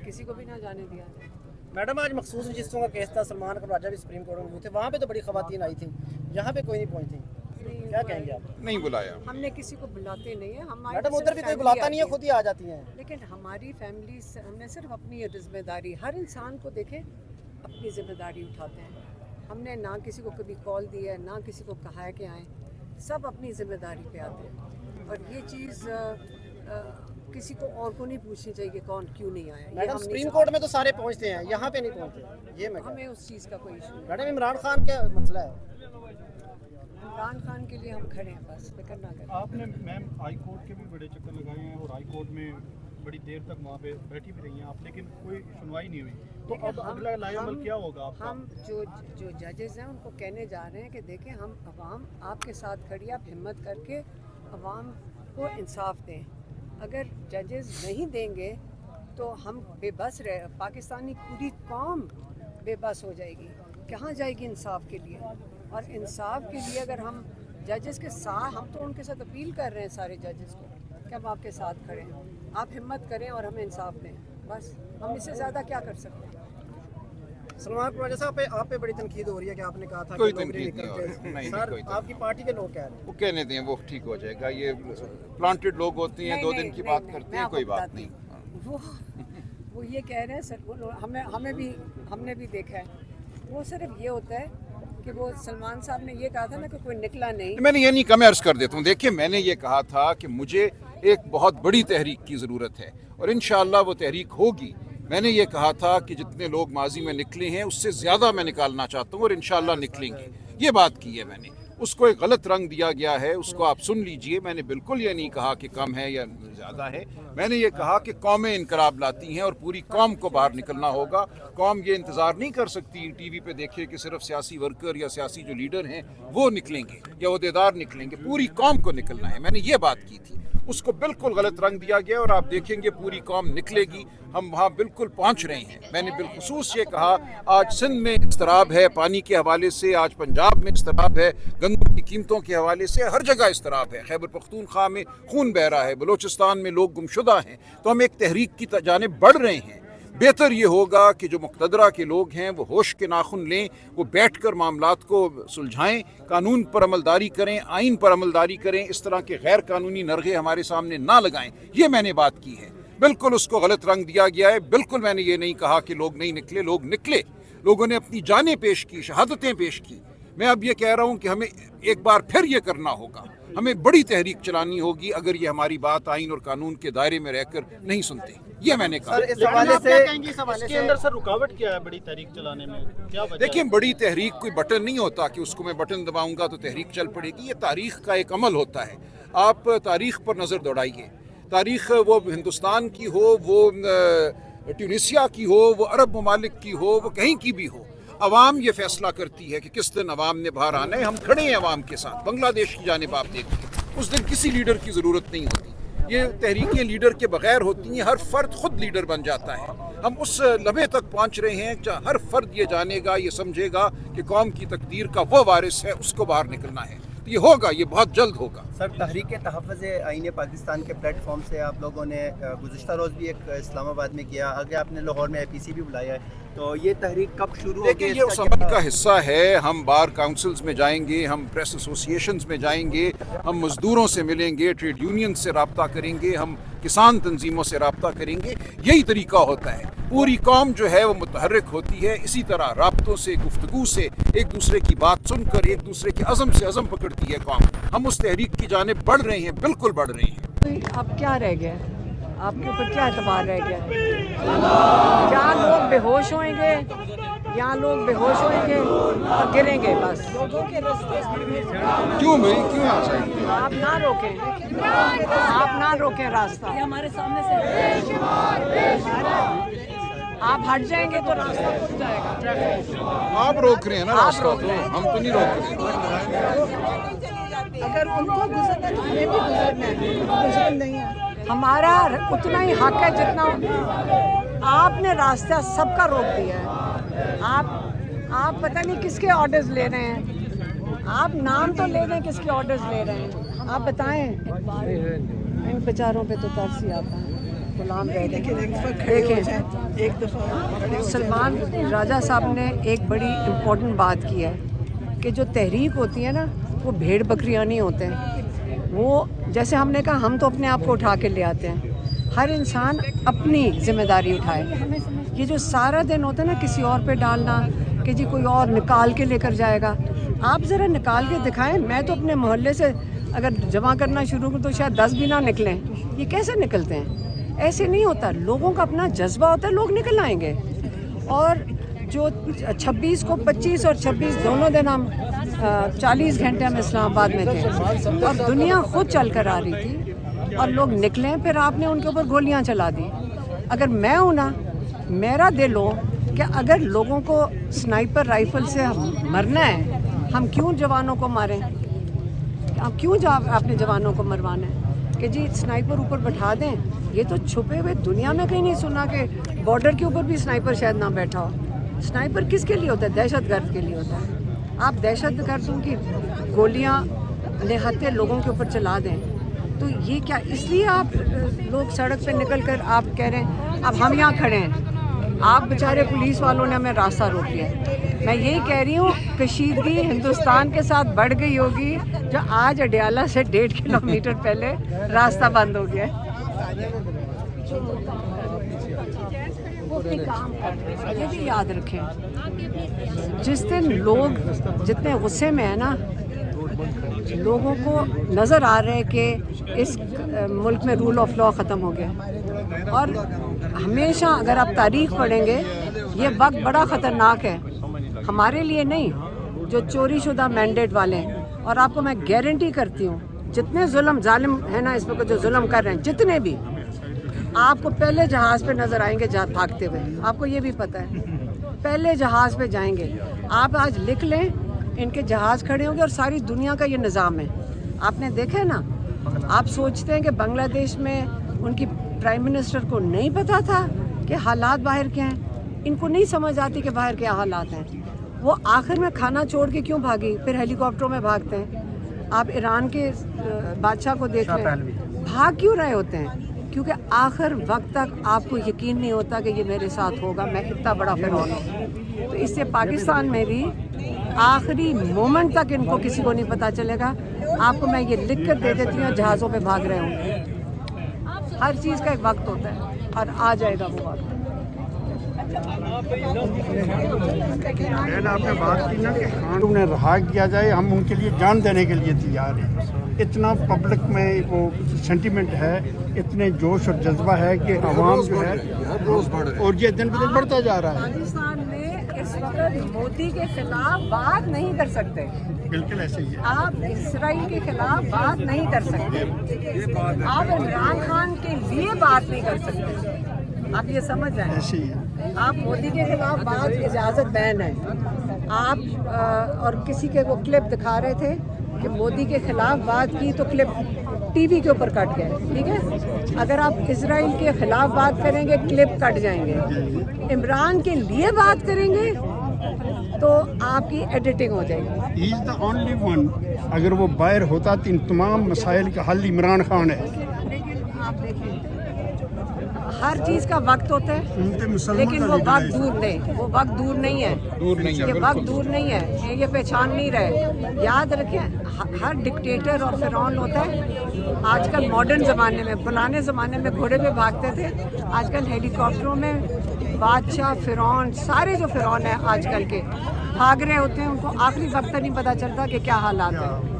किसी को भी ना जाने दिया जाए। मैडम आज मखसूस रजिस्टरों का केस था, सलमान और राजा भी सुप्रीम कोर्ट में हुए थे, वहाँ पे तो बड़ी खवातीन आई थी, यहाँ पे कोई नहीं पहुँची। क्या कहेंगे आप? नहीं बुलाया, हमने किसी को बुलाते नहीं है, हमारे मैडम उधर भी कोई बुलाता नहीं है, खुद ही आ जाती हैं। लेकिन हमारी फैमिली हमने सिर्फ अपनी जिम्मेदारी, हर इंसान को देखे अपनी जिम्मेदारी उठाते हैं। हमने ना किसी को कभी कॉल दिया है, ना किसी को कहा है कि आएँ, सब अपनी जिम्मेदारी पे आते हैं। और ये चीज़ किसी को और को नहीं पूछनी चाहिए कि कौन क्यों नहीं आया। मैडम सुप्रीम कोर्ट में तो सारे पहुँचते हैं, यहाँ पे नहीं पहुँचते, ये मैं हमें उस चीज़ का कोई इशू नहीं। मैडम इमरान खान क्या मसला है? इमरान खान के लिए हम खड़े हैं, बस फिक्र ना करें। आपने मैम हाई कोर्ट के भी बड़े चक्कर लगाए हैं और हाई कोर्ट में बड़ी देर तक वहाँ पे बैठी भी रही हैं आप, लेकिन कोई सुनवाई नहीं हुई, तो अब अगला लाएअमल क्या होगा आपका? हम जो जजेस हैं उनको कहने जा रहे हैं कि देखें, हम अवाम आपके साथ खड़ी, आप हिम्मत करके अवाम को इंसाफ दें। अगर जजेस नहीं देंगे तो हम बेबस रह, पाकिस्तानी पूरी कौम बेबस हो जाएगी, कहाँ जाएगी इंसाफ के लिए? और इंसाफ के लिए अगर हम जजेस के साथ, हम तो उनके साथ अपील कर रहे हैं सारे जजेस को कि हम आपके साथ खड़े हैं, आप हिम्मत करें और हमें इंसाफ दें, बस हम इससे ज़्यादा क्या कर सकते हैं? सलमान राजा साहब आप पे बड़ी तनकीद हो रही है कि आपने कहा था कोई कि नौकरी तनकीद नहीं हो करते रही, हैं। नहीं, सर कोई आपकी पार्टी के लोग कह रहे हैं। वो कहने दें, वो ठीक हो जाएगा। ये प्लांटेड लोग होते हैं, नहीं, 2 नहीं, दिन की नहीं, बात नहीं, करते मैं हैं, आपको कोई बात बताती नहीं। हूँ। वो ये कह रहे हैं सर, हमने भी देखा है, वो सिर्फ ये होता है कि वो सलमान साहब ने ये कहा था ना कि कोई निकला नहीं। मैंने ये नहीं कहा, मैं अर्ज कर देता हूँ। देखिए, मैंने ये कहा था कि मुझे एक बहुत बड़ी तहरीक की ज़रूरत है और इंशाअल्लाह वो तहरीक होगी। मैंने ये कहा था कि जितने लोग माजी में निकले हैं उससे ज़्यादा मैं निकालना चाहता हूँ और इंशाअल्लाह निकलेंगे। ये बात की है मैंने। उसको एक गलत रंग दिया गया है, उसको आप सुन लीजिए। मैंने बिल्कुल ये नहीं कहा कि कम है या ज़्यादा है। मैंने ये कहा कि कौमें इनकलाब लाती हैं और पूरी कौम को बाहर निकलना होगा। कौम ये इंतज़ार नहीं कर सकती टीवी पे देखे कि सिर्फ सियासी वर्कर या सियासी जो लीडर हैं वो निकलेंगे या अहदेदार निकलेंगे, पूरी कौम को निकलना है। मैंने ये बात की थी, उसको बिल्कुल गलत रंग दिया गया और आप देखेंगे पूरी कौम निकलेगी। हम वहाँ बिल्कुल पहुँच रहे हैं। मैंने बिलखुसूस ये कहा, आज सिंध में इस्तराब है पानी के हवाले से, आज पंजाब में इस्तराब है गंदम की कीमतों के हवाले से, हर जगह इस्तराब है। खैबर पख्तूनख्वा में खून बह रहा है, बलोचिस्तान में लोग गुमशुदा हैं। तो हम एक तहरीक की जानिब बढ़ रहे हैं। बेहतर ये होगा कि जो मुक़तदरा के लोग हैं वो होश के नाखुन लें, वो बैठकर मामलात को सुलझाएं, कानून पर अमलदारी करें, आइन पर अमलदारी करें, इस तरह के गैर कानूनी नरगे हमारे सामने ना लगाएं। ये मैंने बात की है। बिल्कुल उसको गलत रंग दिया गया है। बिल्कुल मैंने ये नहीं कहा कि लोग नहीं निकले, लोग निकले। लोगों ने अपनी जानें पेश की, शहादतें पेश की। मैं अब ये कह रहा हूँ कि हमें एक बार फिर ये करना होगा, हमें बड़ी तहरीक चलानी होगी अगर ये हमारी बात आइन और कानून के दायरे में रहकर नहीं सुनते। ये मैंने कहा। इस हवाले से इसके अंदर सर रुकावट क्या है बड़ी तहरीक चलाने में, क्या वजह देखिए, है? बड़ी तहरीक कोई बटन नहीं होता कि उसको मैं बटन दबाऊंगा तो तहरीक चल पड़ेगी। ये तारीख का एक अमल होता है। आप तारीख पर नज़र दौड़ाइए। तारीख वो हिंदुस्तान की हो, वो ट्यूनिसिया की हो, वो अरब ममालिक की हो, वो कहीं की भी हो, अवाम ये फैसला करती है कि किस दिन अवाम ने बाहर आना है। हम खड़े हैं अवाम के साथ। बांग्लादेश की जानिब आप देखिए, उस दिन किसी लीडर की ज़रूरत नहीं होती। ये तहरीकें लीडर के बगैर होती हैं, हर फर्द खुद लीडर बन जाता है। हम उस लम्हे तक पहुँच रहे हैं जहाँ हर फर्द ये जानेगा, ये समझेगा कि कौम की तकदीर का वो वारिस है, उसको बाहर निकलना है। तो ये होगा, ये बहुत जल्द होगा। सर, तहरीक तहफ़्फ़ुज़ आईन पाकिस्तान के प्लेटफॉर्म से आप लोगों ने गुज़िश्ता रोज़ भी एक इस्लामाबाद में किया, आगे आपने लाहौर में APC भी बुलाया है, तो ये तहरीक कब शुरू होगी? देखिए, ये उस अमल का हिस्सा है। हम बार काउंसिल्स में जाएंगे, हम प्रेस एसोसिएशंस में जाएंगे, हम मज़दूरों से मिलेंगे, ट्रेड यूनियन से रब्ता करेंगे, हम किसान तंजीमों से रब्ता करेंगे। यही तरीका होता है। पूरी कौम जो है वो मुतहर्रिक होती है। इसी तरह राब्तों से, गुफ्तगू से, एक दूसरे की बात सुनकर एक दूसरे के अज़म से अज़म पकड़ती है कौम। हम उस तहरीक की जानिब बढ़ रहे हैं, बिल्कुल बढ़ रहे हैं। अब क्या रह गया? आपके ऊपर क्या एतबार रह गया? यहाँ लोग बेहोश होंगे, यहाँ लोग बेहोश होंगे और गिरेंगे बस। क्यों भाई, क्यों आ जाएंगे? आप ना रोकें, आप ना रोकें रास्ता। हमारे सामने से आप हट जाएंगे तो रास्ता खुल जाएगा। आप रोक रहे हैं ना रास्ता, तो हम तो नहीं रोक रहे। अगर उनको गुजरना है तो हमें भी गुजरना है, गुजर नहीं है। हमारा उतना ही हक है जितना आपने रास्ता सबका रोक दिया है। आप पता नहीं किसके ऑर्डर्स ले रहे हैं। आप नाम तो ले रहे हैं, किसके ऑर्डर्स ले रहे हैं आप बताएं। इन बेचारों पे तो तरस ही आता है। غلام رہ لیکن گئے. ایک دفعہ کھڑے ہو دیکھیں جائیں، ایک دفعہ کھڑے ہو سلمان راجہ صاحب نے ایک بڑی امپورٹنٹ بات کی ہے کہ جو تحریک ہوتی ہے نا وہ بھیڑ بکریاں نہیں ہوتے ہیں. وہ جیسے ہم نے کہا ہم تو اپنے آپ کو اٹھا کے لے آتے ہیں. ہر انسان اپنی ذمہ داری اٹھائے. یہ جو سارا دن ہوتا ہے نا کسی اور پہ ڈالنا کہ جی کوئی اور نکال کے لے کر جائے گا, آپ ذرا نکال کے دکھائیں. میں تو اپنے محلے سے اگر جمع کرنا شروع کروں تو شاید 10 بھی نہ نکلیں. یہ کیسے نکلتے ہیں؟ ایسے نہیں ہوتا. لوگوں کا اپنا جذبہ ہوتا ہے, لوگ نکل آئیں گے. اور جو 26 کو 25 اور 26 دونوں دن ہم 40 گھنٹے ہم اسلام آباد میں تھے اور دنیا خود چل کر آ رہی تھی اور لوگ نکلیں, پھر آپ نے ان کے اوپر گولیاں چلا دی. اگر میں ہوں نا, میرا دل ہو کہ اگر لوگوں کو سنائپر رائفل سے مرنا ہے, ہم کیوں جوانوں کو ماریں؟ آپ کیوں اپنے جوانوں کو مروانا ہے کہ جی سنائپر اوپر بٹھا دیں؟ یہ تو چھپے ہوئے دنیا میں کہیں نہیں سنا کہ بارڈر کے اوپر بھی سنائپر شاید نہ بیٹھا ہو. سنائپر کس کے لیے ہوتا ہے؟ دہشت گرد کے لیے ہوتا ہے. آپ دہشت گردوں کی گولیاں نہتے لوگوں کے اوپر چلا دیں تو یہ کیا؟ اس لیے آپ لوگ سڑک پہ نکل کر آپ کہہ رہے ہیں اب ہم یہاں کھڑے ہیں. آپ بیچارے پولیس والوں نے ہمیں راستہ روک لیا. میں یہی کہہ رہی ہوں کشیدگی ہندوستان کے ساتھ بڑھ گئی ہوگی جو آج اڈیالہ سے 1.5 کلومیٹر پہلے راستہ بند ہو گیا ہے. یہ بھی یاد رکھیں, جس دن لوگ جتنے غصے میں ہیں نا, لوگوں کو نظر آ رہا ہے کہ اس ملک میں رول آف لا ختم ہو گیا. اور ہمیشہ اگر آپ تاریخ پڑھیں گے یہ وقت بڑا خطرناک ہے ہمارے لیے نہیں, جو چوری شدہ مینڈیٹ والے ہیں. اور آپ کو میں گارنٹی کرتی ہوں جتنے ظالم ہیں نا اس وقت جو ظلم کر رہے ہیں, جتنے بھی, آپ کو پہلے جہاز پہ نظر آئیں گے بھاگتے ہوئے. آپ کو یہ بھی پتہ ہے پہلے جہاز پہ جائیں گے. آپ آج لکھ لیں ان کے جہاز کھڑے ہوں گے اور ساری دنیا کا یہ نظام ہے. آپ نے دیکھا ہے نا, آپ سوچتے ہیں کہ بنگلہ دیش میں ان کی پرائم منسٹر کو نہیں پتا تھا کہ حالات باہر کیا ہیں. ان کو نہیں سمجھ آتی کہ باہر کیا حالات ہیں. وہ آخر میں کھانا چھوڑ کے کیوں بھاگی, پھر ہیلی کاپٹروں میں بھاگتے ہیں. آپ ایران کے بادشاہ کو دیکھ لیں, بھاگ کیوں رہے ہوتے ہیں؟ کیونکہ آخر وقت تک آپ کو یقین نہیں ہوتا کہ یہ میرے ساتھ ہوگا, میں اتنا بڑا فرعون ہوں. تو اس سے پاکستان میں بھی آخری مومنٹ تک ان کو کسی کو نہیں پتہ چلے گا. آپ کو میں یہ لکھ کر دے دیتی ہوں جہازوں پہ بھاگ رہے ہوں. ہر چیز کا ایک وقت ہوتا ہے اور آ جائے گا وہ وقت. آپ نے بات کی نا کہ انہیں رہا کیا جائے, ہم ان کے لیے جان دینے کے لیے تیار ہیں. اتنا پبلک میں وہ سینٹیمنٹ ہے, اتنے جوش اور جذبہ ہے کہ عوام جو ہے اور یہ دن بدن بڑھتا جا رہا ہے. پاکستان میں اس وقت مودی کے خلاف بات نہیں کر سکتے. بالکل ایسے ہی ہے. آپ اسرائیل کے خلاف بات نہیں کر سکتے. آپ عمران خان کے لیے بات نہیں کر سکتے. آپ یہ سمجھ جائیں. ایسے ہی ہے. آپ مودی کے خلاف بات اجازت بین ہے. آپ اور کسی کے وہ کلپ دکھا رہے تھے کہ مودی کے خلاف بات کی تو کلپ ٹی وی کے اوپر کٹ گئے. ٹھیک ہے, اگر آپ اسرائیل کے خلاف بات کریں گے کلپ کٹ جائیں گے. عمران کے لیے بات کریں گے تو آپ کی ایڈیٹنگ ہو جائے گی. ہی از دا اونلی ون. اگر وہ باہر ہوتا تو ان تمام مسائل کا حل عمران خان ہے. آپ دیکھیں ہر چیز کا وقت ہوتا ہے, لیکن وہ وقت دور نہیں, وہ وقت دور نہیں ہے. یہ وقت دور نہیں ہے, یہ پہچان نہیں رہے. یاد رکھیں ہر ڈکٹیٹر اور فرعون ہوتا ہے. آج کل ماڈرن زمانے میں, پرانے زمانے میں گھوڑے پہ بھاگتے تھے, آج کل ہیلی کاپٹروں میں بادشاہ فرعون سارے جو فرعون ہیں آج کل کے بھاگ رہے ہوتے ہیں. ان کو آخری وقت نہیں پتہ چلتا کہ کیا حالات ہیں.